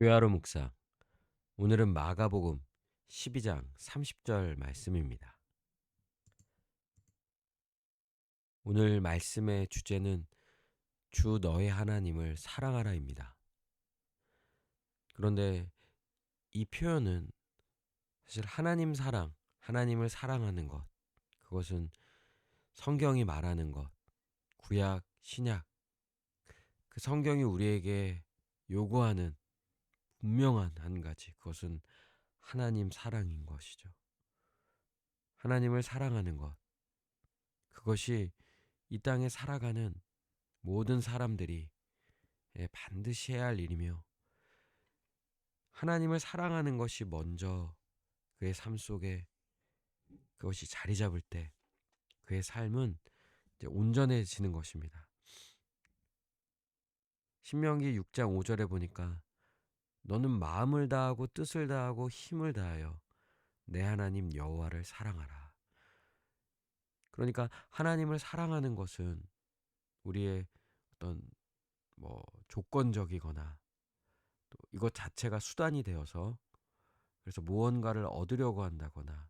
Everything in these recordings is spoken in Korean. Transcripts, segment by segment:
요하루 묵상. 오늘은 마가복음 12장 30절 말씀입니다. 오늘 말씀의 주제는 주 너의 하나님을 사랑하라입니다. 그런데 이 표현은 사실 하나님 사랑, 하나님을 사랑하는 것, 그것은 성경이 말하는 것, 구약, 신약, 그 성경이 우리에게 요구하는 분명한 한 가지, 그것은 하나님 사랑인 것이죠. 하나님을 사랑하는 것, 그것이 이 땅에 살아가는 모든 사람들이 반드시 해야 할 일이며, 하나님을 사랑하는 것이 먼저 그의 삶 속에 그것이 자리 잡을 때 그의 삶은 이제 온전해지는 것입니다. 신명기 6장 5절에 보니까 너는 마음을 다하고 뜻을 다하고 힘을 다하여 내 하나님 여호와를 사랑하라. 그러니까 하나님을 사랑하는 것은 우리의 어떤 조건적이거나 또 이것 자체가 수단이 되어서 그래서 무언가를 얻으려고 한다거나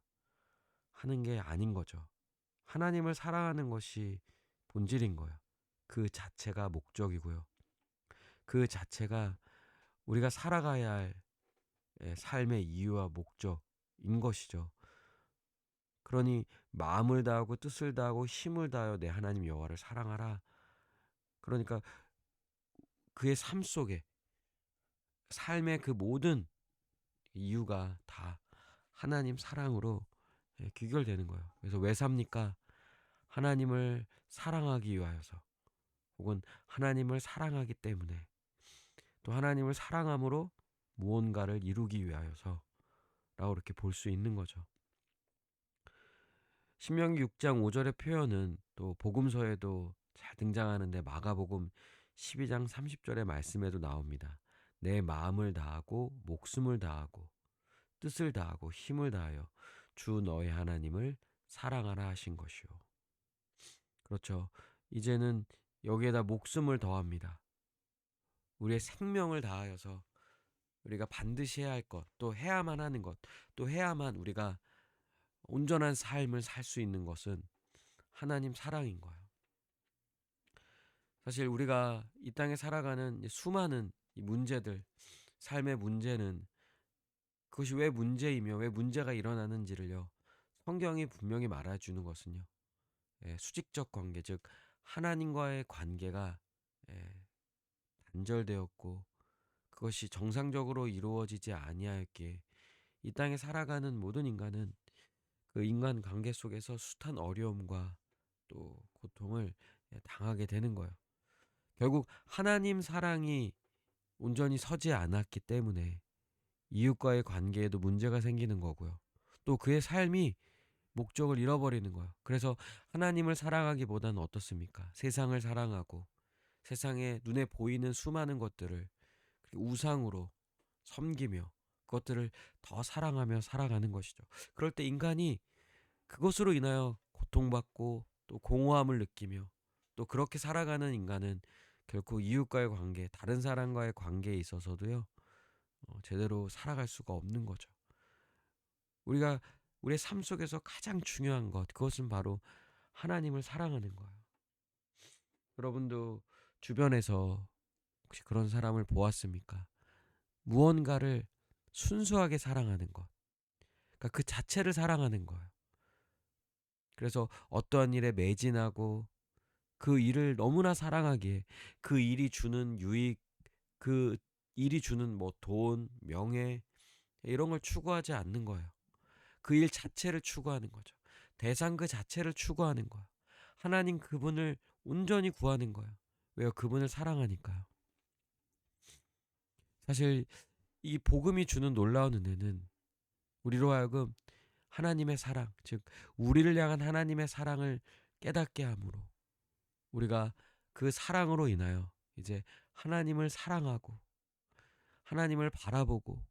하는 게 아닌 거죠. 하나님을 사랑하는 것이 본질인 거예요. 그 자체가 목적이고요. 그 자체가 우리가 살아가야 할 삶의 이유와 목적인 것이죠. 그러니 마음을 다하고 뜻을 다하고 힘을 다하여 내 하나님 여호와를 사랑하라. 그러니까 그의 삶 속에 삶의 그 모든 이유가 다 하나님 사랑으로 귀결되는 거예요. 그래서 왜 삽니까? 하나님을 사랑하기 위하여서, 혹은 하나님을 사랑하기 때문에, 또 하나님을 사랑함으로 무언가를 이루기 위하여서 라고 이렇게 볼 수 있는 거죠. 신명기 6장 5절의 표현은 또 복음서에도 잘 등장하는데 마가복음 12장 30절의 말씀에도 나옵니다. 내 마음을 다하고 목숨을 다하고 뜻을 다하고 힘을 다하여 주 너의 하나님을 사랑하라 하신 것이요. 그렇죠. 이제는 여기에다 목숨을 더합니다. 우리의 생명을 다하여서 우리가 반드시 해야 할 것, 또 해야만 하는 것, 또 해야만 우리가 온전한 삶을 살 수 있는 것은 하나님 사랑인 거예요. 사실 우리가 이 땅에 살아가는 수많은 이 문제들, 삶의 문제는 그것이 왜 문제이며 왜 문제가 일어나는지를요, 성경이 분명히 말해주는 것은요, 수직적 관계, 즉 하나님과의 관계가 단절되었고 그것이 정상적으로 이루어지지 아니하였기에 이 땅에 살아가는 모든 인간은 그 인간 관계 속에서 숱한 어려움과 또 고통을 당하게 되는 거예요. 결국 하나님 사랑이 온전히 서지 않았기 때문에 이웃과의 관계에도 문제가 생기는 거고요. 또 그의 삶이 목적을 잃어버리는 거예요. 그래서 하나님을 사랑하기보다는 어떻습니까? 세상을 사랑하고 세상에 눈에 보이는 수많은 것들을 우상으로 섬기며 그것들을 더 사랑하며 살아가는 것이죠. 그럴 때 인간이 그것으로 인하여 고통받고 또 공허함을 느끼며, 또 그렇게 살아가는 인간은 결코 이웃과의 관계, 다른 사람과의 관계에 있어서도요, 제대로 살아갈 수가 없는 거죠. 우리가 우리의 삶 속에서 가장 중요한 것, 그것은 바로 하나님을 사랑하는 거예요. 여러분도 주변에서 혹시 그런 사람을 보았습니까? 무언가를 순수하게 사랑하는 것, 그러니까 그 자체를 사랑하는 거예요. 그래서 어떠한 일에 매진하고 그 일을 너무나 사랑하기에 그 일이 주는 유익, 그 일이 주는 돈, 명예 이런 걸 추구하지 않는 거예요. 그 일 자체를 추구하는 거죠. 대상 그 자체를 추구하는 거예요. 하나님 그분을 온전히 구하는 거예요. 왜요? 그분을 사랑하니까요. 사실 이 복음이 주는 놀라운 은혜는 우리로 하여금 하나님의 사랑, 즉 우리를 향한 하나님의 사랑을 깨닫게 함으로 우리가 그 사랑으로 인하여 이제 하나님을 사랑하고 하나님을 바라보고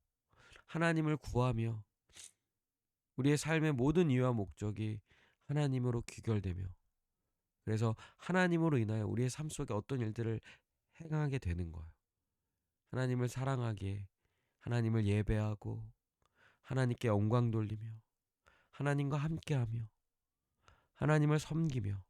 하나님을 구하며 우리의 삶의 모든 이유와 목적이 하나님으로 귀결되며, 그래서 하나님으로 인하여 우리의 삶 속에 어떤 일들을 행하게 되는 거예요. 하나님을 사랑하기에 하나님을 예배하고 하나님께 영광 돌리며 하나님과 함께하며 하나님을 섬기며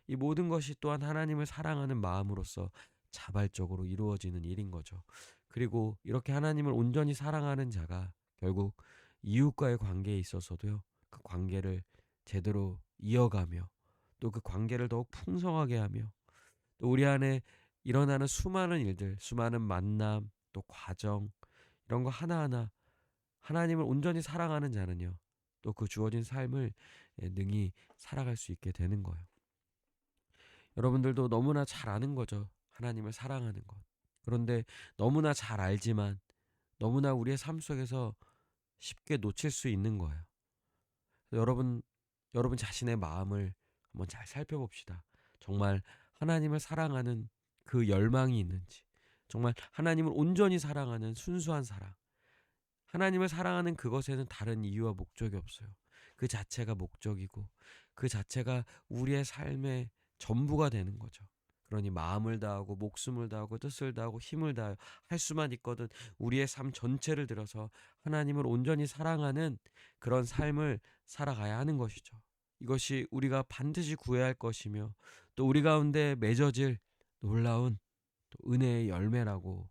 이 모든 것이 또한 하나님을 사랑하는 마음으로서 자발적으로 이루어지는 일인 거죠. 그리고 이렇게 하나님을 온전히 사랑하는 자가 결국 이웃과의 관계에 있어서도요, 그 관계를 제대로 이어가며 또 그 관계를 더욱 풍성하게 하며 또 우리 안에 일어나는 수많은 일들, 수많은 만남, 또 과정, 이런 거 하나하나 하나님을 온전히 사랑하는 자는요, 또 그 주어진 삶을 능히 살아갈 수 있게 되는 거예요. 여러분들도 너무나 잘 아는 거죠. 하나님을 사랑하는 것. 그런데 너무나 잘 알지만 너무나 우리의 삶 속에서 쉽게 놓칠 수 있는 거예요. 여러분 자신의 마음을 한번 잘 살펴봅시다. 정말 하나님을 사랑하는 그 열망이 있는지, 정말 하나님을 온전히 사랑하는 순수한 사랑, 하나님을 사랑하는 그것에는 다른 이유와 목적이 없어요. 그 자체가 목적이고 그 자체가 우리의 삶의 전부가 되는 거죠. 그러니 마음을 다하고 목숨을 다하고 뜻을 다하고 힘을 다하여 할 수만 있거든 우리의 삶 전체를 들어서 하나님을 온전히 사랑하는 그런 삶을 살아가야 하는 것이죠. 이것이 우리가 반드시 구해야 할 것이며 또 우리 가운데 맺어질 놀라운 또 은혜의 열매라고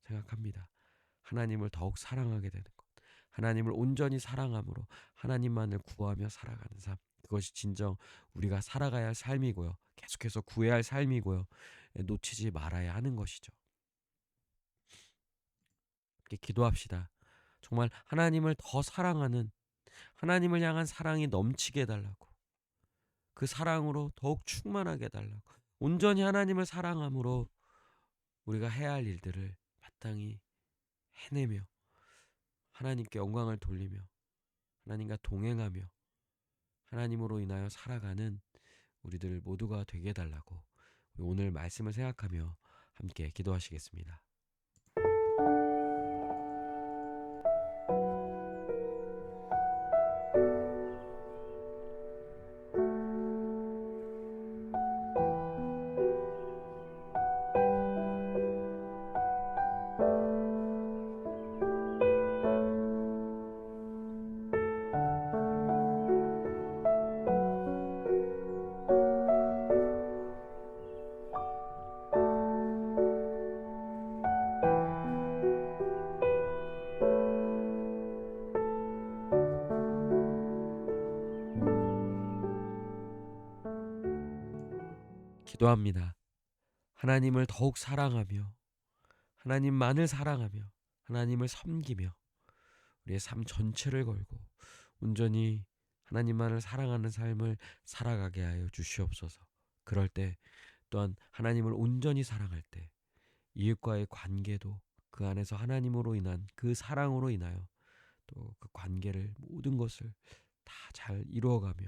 생각합니다. 하나님을 더욱 사랑하게 되는 것. 하나님을 온전히 사랑함으로 하나님만을 구하며 살아가는 삶. 그것이 진정 우리가 살아가야 할 삶이고요. 계속해서 구해야 할 삶이고요. 놓치지 말아야 하는 것이죠. 함께 기도합시다. 정말 하나님을 더 사랑하는 하나님을 향한 사랑이 넘치게 해달라고. 그 사랑으로 더욱 충만하게 해달라고. 온전히 하나님을 사랑함으로 우리가 해야 할 일들을 마땅히 해내며 하나님께 영광을 돌리며 하나님과 동행하며 하나님으로 인하여 살아가는 우리들 모두가 되게 해달라고 오늘 말씀을 생각하며 함께 기도하시겠습니다. 기도합니다. 하나님을 더욱 사랑하며 하나님만을 사랑하며 하나님을 섬기며 우리의 삶 전체를 걸고 온전히 하나님만을 사랑하는 삶을 살아가게 하여 주시옵소서. 그럴 때 또한 하나님을 온전히 사랑할 때 이웃과의 관계도 그 안에서 하나님으로 인한 그 사랑으로 인하여 또 그 관계를 모든 것을 다 잘 이루어가며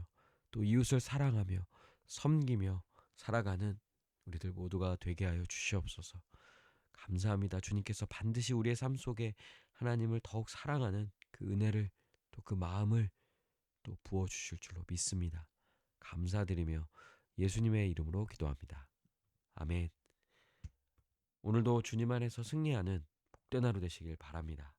또 이웃을 사랑하며 섬기며 살아가는 우리들 모두가 되게 하여 주시옵소서. 감사합니다. 주님께서 반드시 우리의 삶 속에 하나님을 더욱 사랑하는 그 은혜를 또 그 마음을 또 부어주실 줄로 믿습니다. 감사드리며 예수님의 이름으로 기도합니다. 아멘. 오늘도 주님 안에서 승리하는 복된 하루 되시길 바랍니다.